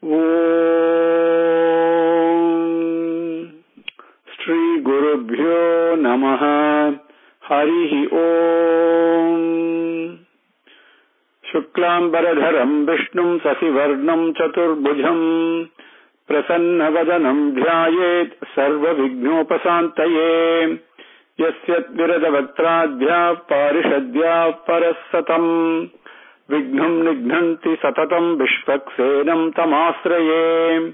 Om Shri Gurubhyo Namaha Harihi Om Shuklambaradharam Vishnum Sasivarnam Chaturbhujam Prasannavadanam Dhyayet Sarva Vignopasantaye Yasyat Viradavaktradhya Parishadhya Parasatam Vignam Nignanti Satatam Vishvaksenam Tamasraye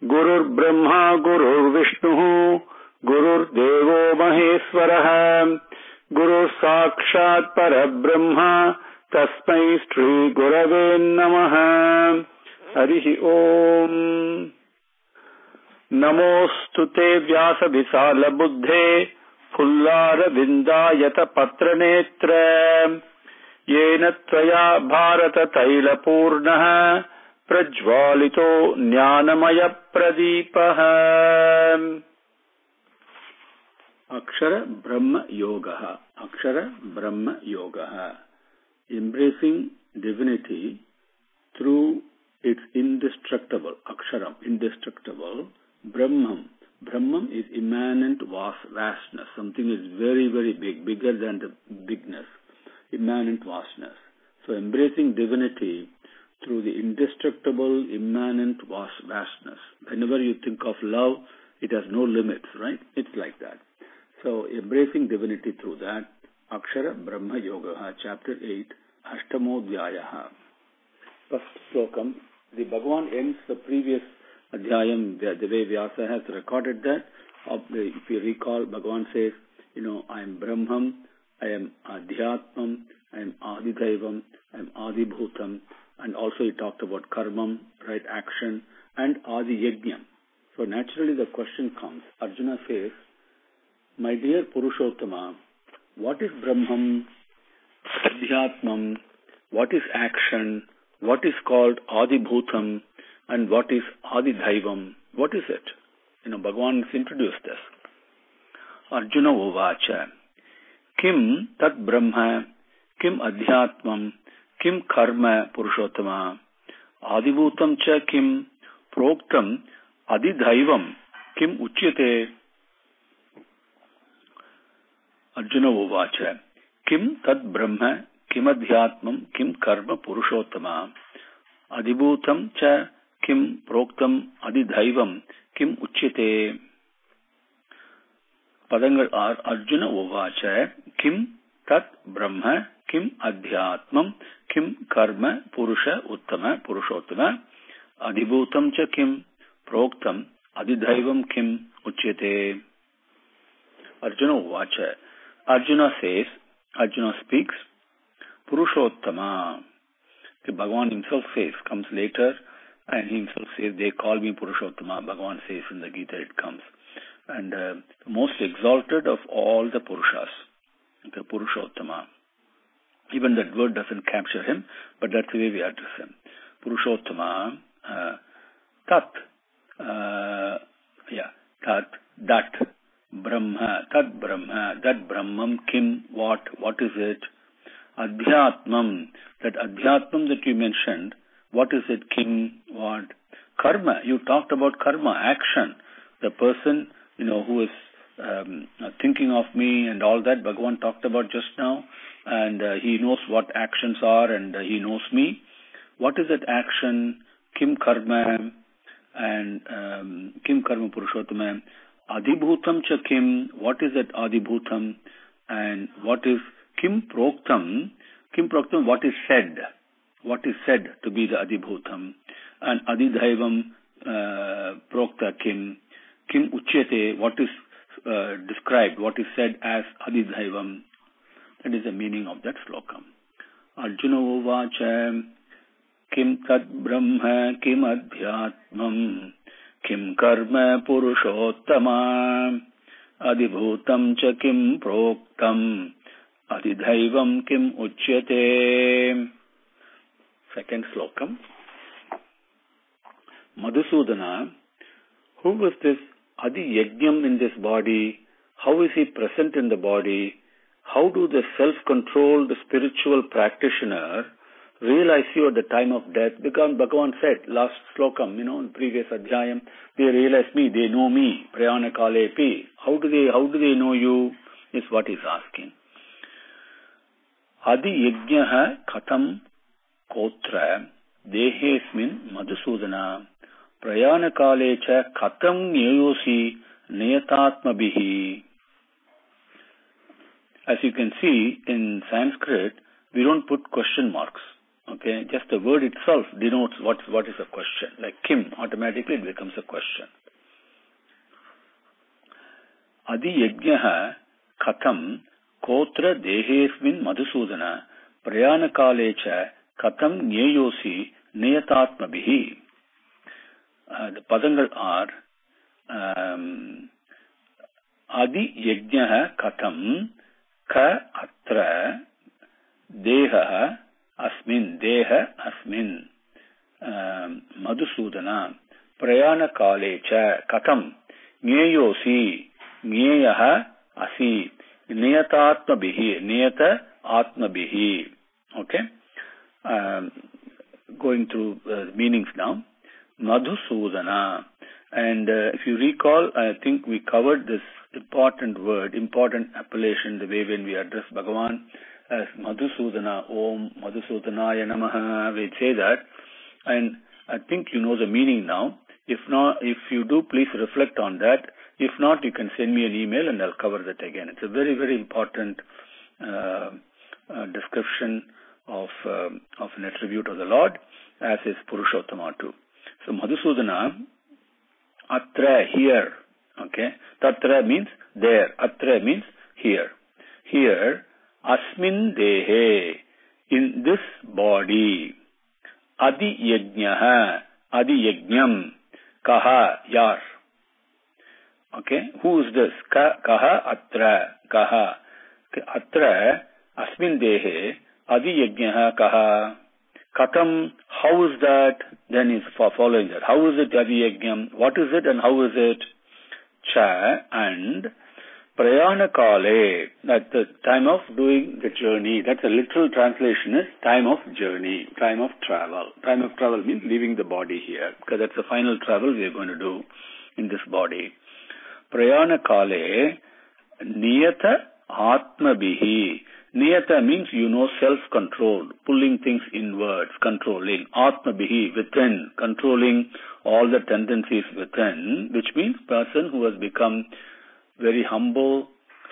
Gurur Brahma Gurur Vishnu Gurur Devo Maheswaraha Gurur Sakshat Parabrahma Tasmai Shri Gurave Namaha Harihi Om Namostute Vyasa Visala Buddhe Pullara Vindayata Patranetra Yena Tvaya Bharata Taila Purnaha Prajwalito Jnanamaya Pradipaha. Akshara Brahma Yogaha. Akshara Brahma Yogaha. Embracing divinity through its indestructible, Aksharam, indestructible, Brahman. Brahman is immanent vastness. Something is very, very big, bigger than the bigness. Immanent vastness. So embracing divinity through the indestructible, immanent vastness. Whenever you think of love, it has no limits, right? It's like that. So embracing divinity through that. Akshara Brahma Yoga, chapter 8, Ashtamodhyayaha. First slokam. The Bhagavan ends the previous adhyayam, the way Vyasa has recorded that. If you recall, Bhagavan says, I am Brahman, I am Adhyatmam, I am Adidaivam, I am Adibhutam, and also he talked about karmam, right, action, and Adiyajnam. So naturally the question comes, Arjuna says, my dear Purushottama, what is Brahman, Adhyatmam, what is action, what is called Adibhutam, and what is Adidaivam? What is it? Bhagavan has introduced this. Arjuna Uvacha. Kim tat brahma, kim adhyatmam, kim karma purushottama, adibhutam cha kim proktam adidhaivam, kim uchyate. Arjuna Uvacha. Kim tat brahma, kim adhyatmam, kim karma purushottama, adibhutam cha kim proktam adidhaivam, kim uchyate. Padangal are Arjuna Uvacha, Kim Tat Brahma, Kim Adhyatmam, Kim Karma, Purusha, Uttama, Purushottama, Adibhutam cha Kim, Proktam, Adidhaivam Kim, Uchyate. Arjuna Uvacha. Arjuna says, Arjuna speaks, Purushottama. The Bhagavan himself says, comes later, and he himself says, they call me Purushottama. Bhagavan says in the Geeta it comes. And the most exalted of all the Purushas, the Purushottama. Even that word doesn't capture him, but that's the way we address him. Purushottama, Tat, that Brahma, that Brahmam, Kim, what is it? Adhyatmam, that Adhyatmam that you mentioned, what is it, Kim, what? Karma, you talked about karma, action. The person who is thinking of me and all that, Bhagavan talked about just now, and he knows what actions are, and he knows me. What is that action? Kim karma, and Kim karma purushottama. Adibhutam cha kim, what is that adibhutam? And what is Kim proktam? Kim proktam, what is said? What is said to be the adibhutam? And adidhaivam prokta kim. Kim uchyate, what is described, what is said as adidhaivam. That is the meaning of that slokam. Arjuna uvacha, kim tat brahma, kim adhyatmam, kim karma purushottama, adibhutam cha kim proktam, adidhaivam kim uchyate. Second slokam. Madhusudana, who was this Adi Yajnam in this body? How is he present in the body? How do the self-controlled spiritual practitioner realize you at the time of death, because Bhagavan said, last slokam, in previous adhyayam, they realize me, they know me, prayana kalepi. How do they know you? Is what he's asking. Adi yajnaha katham kotra dehesmin madhusudana prayana kalecha katham nyayosi niyatatmabihi. As you can see, in Sanskrit, we don't put question marks. Okay, just the word itself denotes what is a question. Like kim, automatically it becomes a question. Adi yajnaha katham kotra dehesmin madhusudana prayana kalecha katham nyeyosi niyatatmabihi. The padangal are Adi yajnaha katham ka atra deha asmin madhusudana prayana kalecha katham nyeyosi nyeyaha asi niyata atmabihi. Okay, going through meanings now. Madhusudana, and if you recall, I think we covered this important word, important appellation, the way when we address Bhagavan as Madhusudana, Om Madhusudanaya Namaha, we say that, and I think you know the meaning now. If not, if you do, please reflect on that. If not, you can send me an email and I'll cover that again. It's a very, very important description of an attribute of the Lord, as is Purushottama too. So Madhusudana, atra, here. Okay, tatra means there, atra means here. Here, asmin dehe, in this body. Adi yajnaha, adi yajnam, kaha, yar. Okay, who is this? Kaha atra, kaha. Atra, asmin dehe, adi yajnaha, kaha. Katham, how is that? Then is following that. How is it adi yajnam? What is it and how is it? Cha, and prayana kale, at the time of doing the journey. That's a literal translation, is time of journey, time of travel. Time of travel means leaving the body here, because that's the final travel we are going to do in this body. Prayana kale niyata atmabihi. Niyata means self-control, pulling things inwards, controlling. Atmabihi, within, controlling all the tendencies within, which means person who has become very humble,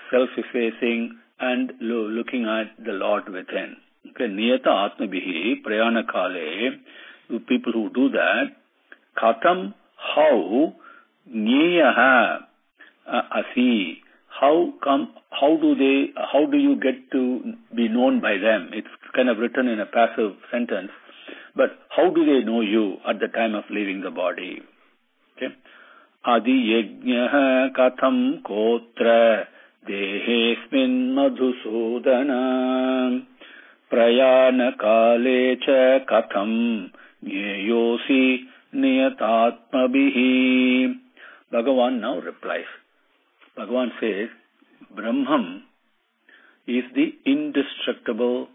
self-effacing, and looking at the Lord within. Okay, niyata atmabihi, prayana kale, people who do that. Katham, how, nyeyaha, asi, how do you get to be known by them? It's kind of written in a passive sentence, but how do they know you at the time of leaving the body? Okay. Adi yajnaha katham kotra dehesmin madhusudana prayana kalecha katham nyeyosi niyatatmabihi. Bhagavan now replies. Bhagavan says, Brahman is the indestructible,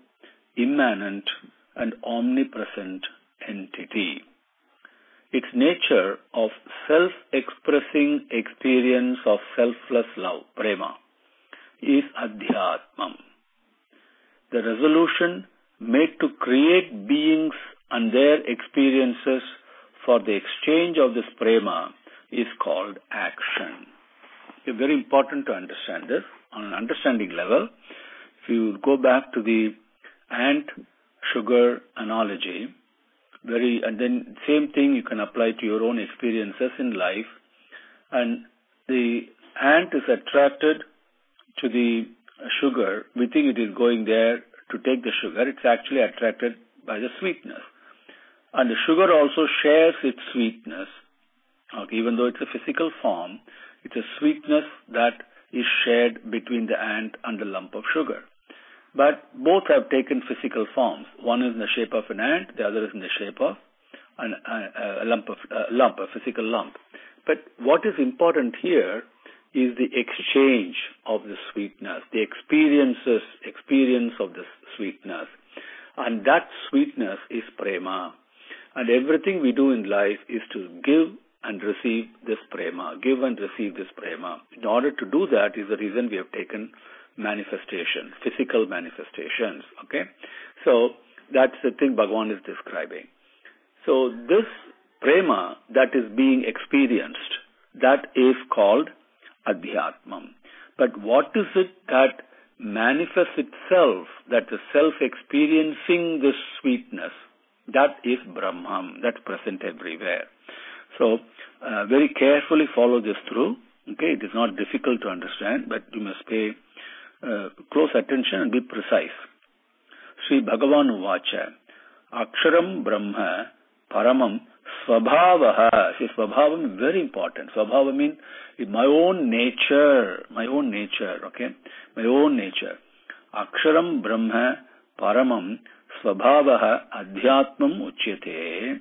immanent, and omnipresent entity. Its nature of self-expressing experience of selfless love, prema, is adhyatmam. The resolution made to create beings and their experiences for the exchange of this prema is called action. It's very important to understand this on an understanding level. If you go back to the ant-sugar analogy, and then same thing you can apply to your own experiences in life. And the ant is attracted to the sugar. We think it is going there to take the sugar. It's actually attracted by the sweetness. And the sugar also shares its sweetness. Okay, even though it's a physical form, it's a sweetness that is shared between the ant and the lump of sugar. But both have taken physical forms. One is in the shape of an ant, the other is in the shape of a physical lump. But what is important here is the exchange of the sweetness, the experience of this sweetness. And that sweetness is prema. And everything we do in life is to give and receive this prema. Give and receive this prema. In order to do that is the reason we have taken manifestation, physical manifestations. Okay? So that's the thing Bhagavan is describing. So this prema that is being experienced, that is called adhyatmam. But what is it that manifests itself, that is self-experiencing this sweetness? That is Brahman, that's present everywhere. So, very carefully follow this through. Okay, it is not difficult to understand, but you must pay close attention and be precise. Sri Bhagavan Uvacha, Aksharam Brahma Paramam Swabhavaha. See, Swabhavam is very important. Swabhava means my own nature, okay? My own nature. Aksharam Brahma Paramam Swabhavaha Adhyatmam Uchyate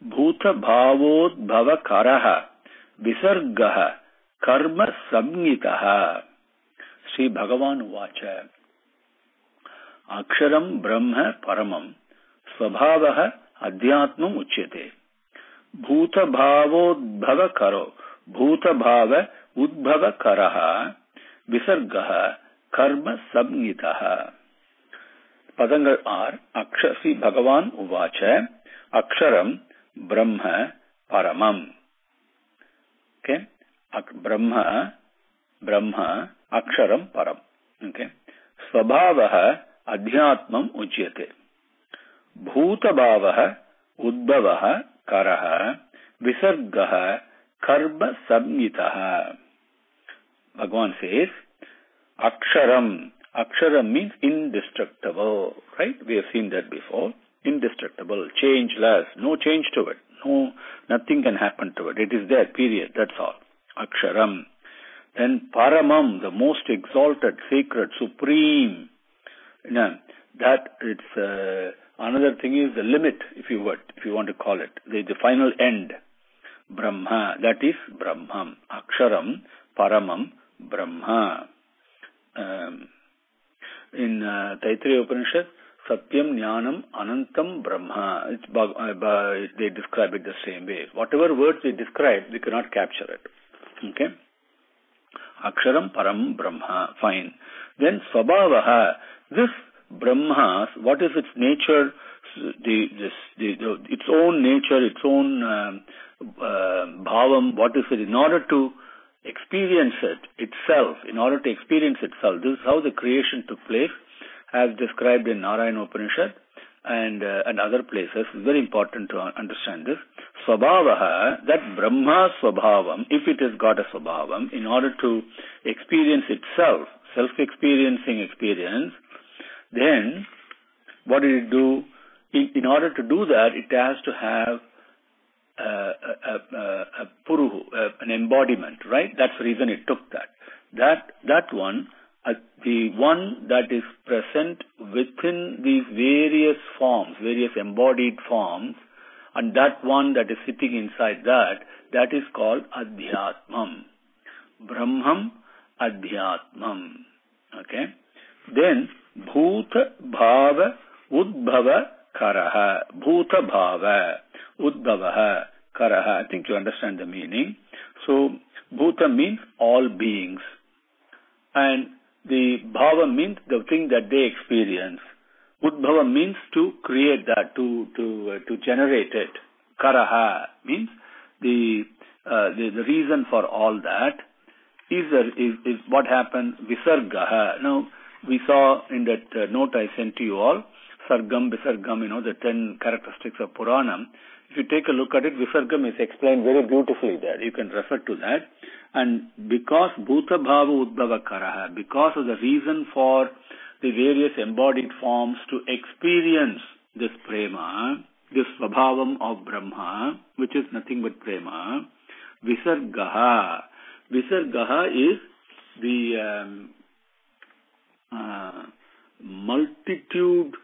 Bhuta Bhavod Karaha Visargaha Karma Samnitaha. Sri Bhagavan Uvacha, Aksharam Brahma Paramam Swabhavaha Adhyatmam Uchyate Bhuta Bhavod Karo Bhuta Bhava Udbhava Karaha Visargaha Karma Samnitaha. Padangal are Akshasi Bhagavan Uvacha Aksharam Brahma Paramam. Okay? Brahma Aksharam Param. Okay? Swabhavaha Adhyatmam Uchyate Bhuta Bhavaha Udbhavaha Karaha Visargaha Karma Samnitaha. Bhagavan says Aksharam. Aksharam means indestructible, right? We have seen that before. Indestructible, changeless, no change to it. No, nothing can happen to it. It is there, period. That's all. Aksharam. Then Paramam, the most exalted, sacred, supreme. That it's another thing is the limit, if you want to call it, the final end. Brahma, that is Brahman. Aksharam, Paramam, Brahma. In Taittiriya Upanishad, Satyam, Jnanam, Anantam, Brahma. They describe it the same way. Whatever words they describe, we cannot capture it. Okay? Aksharam, Param, Brahma. Fine. Then Swabhavaha. This Brahma, what is its nature? Its own nature, its own bhavam. What is it? In order to experience it itself, this is how the creation took place, as described in Narayana Upanishad and other places. It's very important to understand this. Swabhavaha, that Brahma Swabhavam, if it has got a Swabhavam, in order to experience itself, self-experiencing experience, then what did it do? In order to do that, it has to have a puruhu, an embodiment, right? That's the reason it took that. That one, the one that is present within these various forms, various embodied forms, and that one that is sitting inside that is called Adhyatmam. Brahmam Adhyatmam. Okay? Then, Bhuta Bhava Udbhava Karaha. Bhuta Bhava Udbhava Karaha. I think you understand the meaning. So, Bhuta means all beings. And the Bhava means the thing that they experience. Udbhava means to create that, to generate it. Karaha means the reason for all that is what happened. Visargaha. Now, we saw in that note I sent to you all, Sargam, Visargam, the 10 characteristics of Puranam. If you take a look at it, Visargam is explained very beautifully there. You can refer to that. And because Bhuta Bhava Udbhava Karaha, because of the reason for the various embodied forms to experience this prema, this Svabhavam of Brahma, which is nothing but prema, Visargaha. Visargaha is the multitude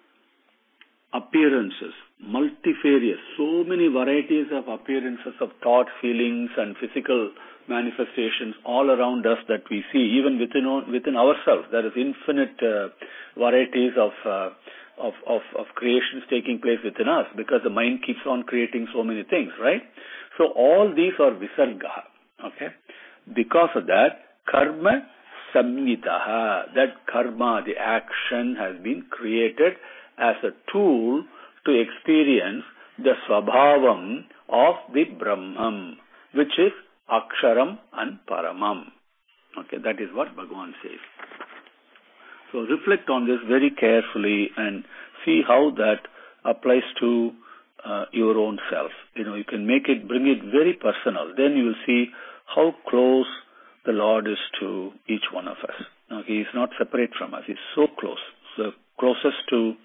appearances, multifarious, so many varieties of appearances of thought, feelings, and physical manifestations all around us that we see, even within ourselves. There is infinite varieties of creations taking place within us, because the mind keeps on creating so many things, right? So all these are visarga. Okay? Because of that, karma samyitaha, that karma, the action, has been created as a tool to experience the svabhavam of the Brahman, which is Aksharam and Paramam. Okay, that is what Bhagavan says. So reflect on this very carefully and see how that applies to your own self. You can bring it very personal. Then you will see how close the Lord is to each one of us. Now, He is not separate from us. He's so close. So closest to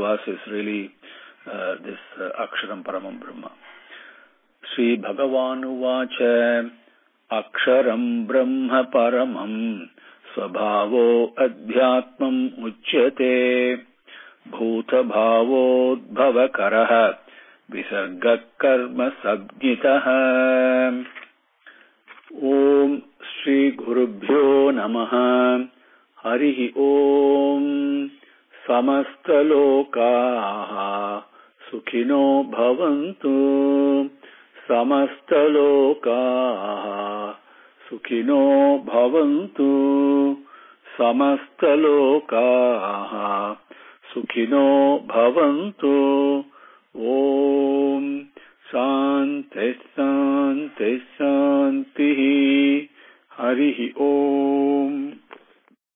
us is really this Aksharam Paramam Brahma. Sri Bhagavan Uvacha Aksharam Brahma Paramam Svabhavo Adhyatmam Uchyate Bhuta Bhavodbhava Karaha Visarga Karma Sabnitaha. Om Shri Gurubhyo Namaha. Harihi Om. Samasta Lokaha Sukhino Bhavantu. Samasta Lokaha Sukhino Bhavantu. Samasta Lokaha Sukhino Bhavantu. Om Shanti Shanti Shanti. Harihi Om.